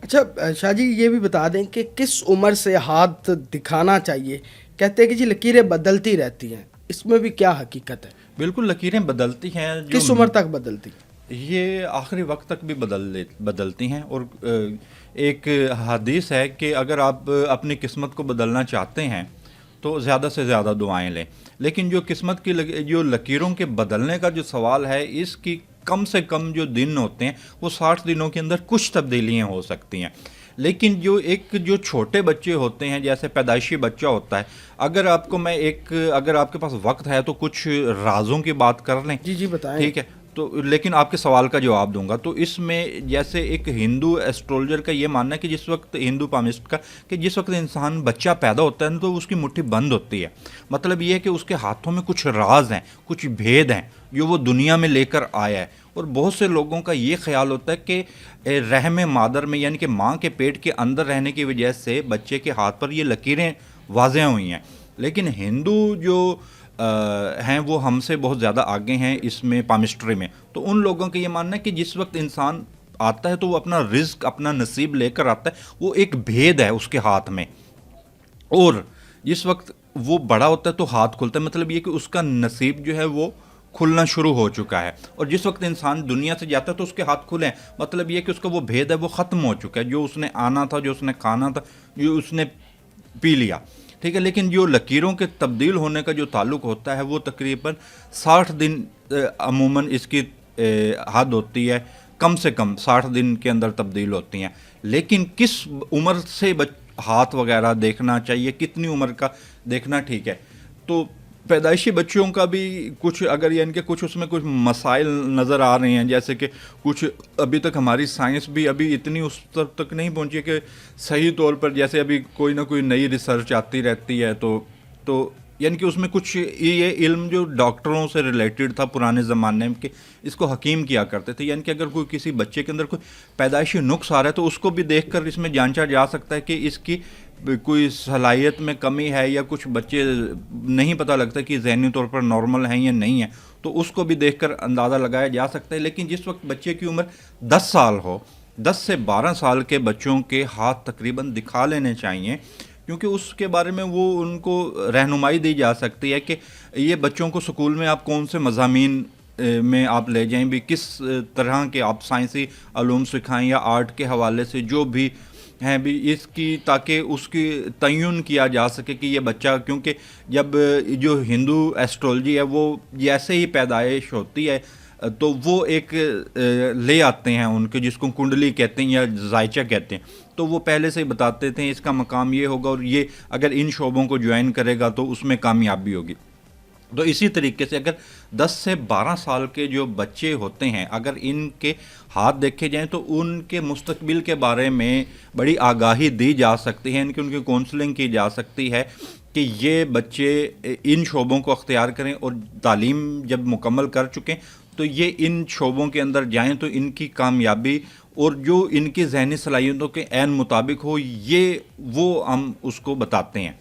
اچھا شاہ جی یہ بھی بتا دیں کہ کس عمر سے ہاتھ دکھانا چاہیے؟ کہتے ہیں کہ جی لکیریں بدلتی رہتی ہیں، اس میں بھی کیا حقیقت ہے؟ بالکل لکیریں بدلتی ہیں، جو کس عمر تک بدلتی؟ یہ آخری وقت تک بھی بدلتی ہیں، اور ایک حدیث ہے کہ اگر آپ اپنی قسمت کو بدلنا چاہتے ہیں تو زیادہ سے زیادہ دعائیں لیں، لیکن جو قسمت کی جو لکیروں کے بدلنے کا جو سوال ہے، اس کی کم سے کم جو دن ہوتے ہیں وہ 60 دنوں کے اندر کچھ تبدیلیاں ہو سکتی ہیں۔ لیکن جو چھوٹے بچے ہوتے ہیں، جیسے پیدائشی بچہ ہوتا ہے، اگر آپ کے پاس وقت ہے تو کچھ رازوں کی بات کر لیں۔ جی بتائیں۔ ٹھیک ہے، تو لیکن آپ کے سوال کا جواب دوں گا۔ تو اس میں جیسے ایک ہندو ایسٹرولوجر کا یہ ماننا ہے کہ ہندو پامسٹ کا کہ جس وقت انسان بچہ پیدا ہوتا ہے تو اس کی مٹھی بند ہوتی ہے، مطلب یہ ہے کہ اس کے ہاتھوں میں کچھ راز ہیں، کچھ بھید ہیں جو وہ دنیا میں لے کر آیا ہے۔ اور بہت سے لوگوں کا یہ خیال ہوتا ہے کہ رحم مادر میں، یعنی کہ ماں کے پیٹ کے اندر رہنے کی وجہ سے بچے کے ہاتھ پر یہ لکیریں واضح ہوئی ہیں۔ لیکن ہندو جو ہیں وہ ہم سے بہت زیادہ آگے ہیں اس میں، پامسٹری میں۔ تو ان لوگوں کا یہ ماننا ہے کہ جس وقت انسان آتا ہے تو وہ اپنا رزق، اپنا نصیب لے کر آتا ہے، وہ ایک بھید ہے اس کے ہاتھ میں، اور جس وقت وہ بڑا ہوتا ہے تو ہاتھ کھلتا ہے، مطلب یہ کہ اس کا نصیب جو ہے وہ کھلنا شروع ہو چکا ہے۔ اور جس وقت انسان دنیا سے جاتا ہے تو اس کے ہاتھ کھلے ہیں، مطلب یہ کہ اس کا وہ بھید ہے وہ ختم ہو چکا ہے، جو اس نے آنا تھا، جو اس نے کھانا تھا، جو اس نے پی لیا۔ ٹھیک ہے، لیکن جو لکیروں کے تبدیل ہونے کا جو تعلق ہوتا ہے وہ تقریباً 60 دن عموماً اس کی حد ہوتی ہے، کم سے کم 60 دن کے اندر تبدیل ہوتی ہیں۔ لیکن کس عمر سے ہاتھ وغیرہ دیکھنا چاہیے، کتنی عمر کا دیکھنا ٹھیک ہے؟ تو پیدائشی بچوں کا بھی کچھ، اگر یعنی کہ کچھ اس میں کچھ مسائل نظر آ رہے ہیں، جیسے کہ کچھ ابھی تک ہماری سائنس بھی ابھی اتنی اس تک نہیں پہنچی کہ صحیح طور پر، جیسے ابھی کوئی نہ کوئی نئی ریسرچ آتی رہتی ہے، تو یعنی کہ اس میں کچھ یہ علم جو ڈاکٹروں سے ریلیٹڈ تھا پرانے زمانے میں، کہ اس کو حکیم کیا کرتے تھے، یعنی کہ اگر کوئی کسی بچے کے اندر کوئی پیدائشی نقص آ رہا ہے تو اس کو بھی دیکھ کر اس میں جانچا جا سکتا ہے کہ اس کی کوئی صلاحیت میں کمی ہے، یا کچھ بچے نہیں پتہ لگتا کہ ذہنی طور پر نارمل ہیں یا نہیں ہیں، تو اس کو بھی دیکھ کر اندازہ لگایا جا سکتا ہے۔ لیکن جس وقت بچے کی عمر 10 سال ہو، 10 سے 12 سال کے بچوں کے ہاتھ تقریباً دکھا لینے چاہیے، کیونکہ اس کے بارے میں وہ ان کو رہنمائی دی جا سکتی ہے کہ یہ بچوں کو سکول میں آپ کون سے مضامین میں آپ لے جائیں، بھی کس طرح کے آپ سائنسی علوم سکھائیں، یا آرٹ کے حوالے سے جو بھی ہیں بھی اس کی، تاکہ اس کی تعین کیا جا سکے کہ یہ بچہ، کیونکہ جب جو ہندو ایسٹرولوجی ہے وہ جیسے ہی پیدائش ہوتی ہے تو وہ ایک لے آتے ہیں ان کے، جس کو کنڈلی کہتے ہیں یا ذائچہ کہتے ہیں، تو وہ پہلے سے ہی بتاتے تھے اس کا مقام یہ ہوگا، اور یہ اگر ان شعبوں کو جوائن کرے گا تو اس میں کامیابی ہوگی۔ تو اسی طریقے سے اگر 10 سے 12 سال کے جو بچے ہوتے ہیں، اگر ان کے ہاتھ دیکھے جائیں تو ان کے مستقبل کے بارے میں بڑی آگاہی دی جا سکتی ہے، ان کی کونسلنگ کی جا سکتی ہے کہ یہ بچے ان شعبوں کو اختیار کریں، اور تعلیم جب مکمل کر چکیں تو یہ ان شعبوں کے اندر جائیں تو ان کی کامیابی اور جو ان کی ذہنی صلاحیتوں کے عین مطابق ہو، یہ وہ ہم اس کو بتاتے ہیں۔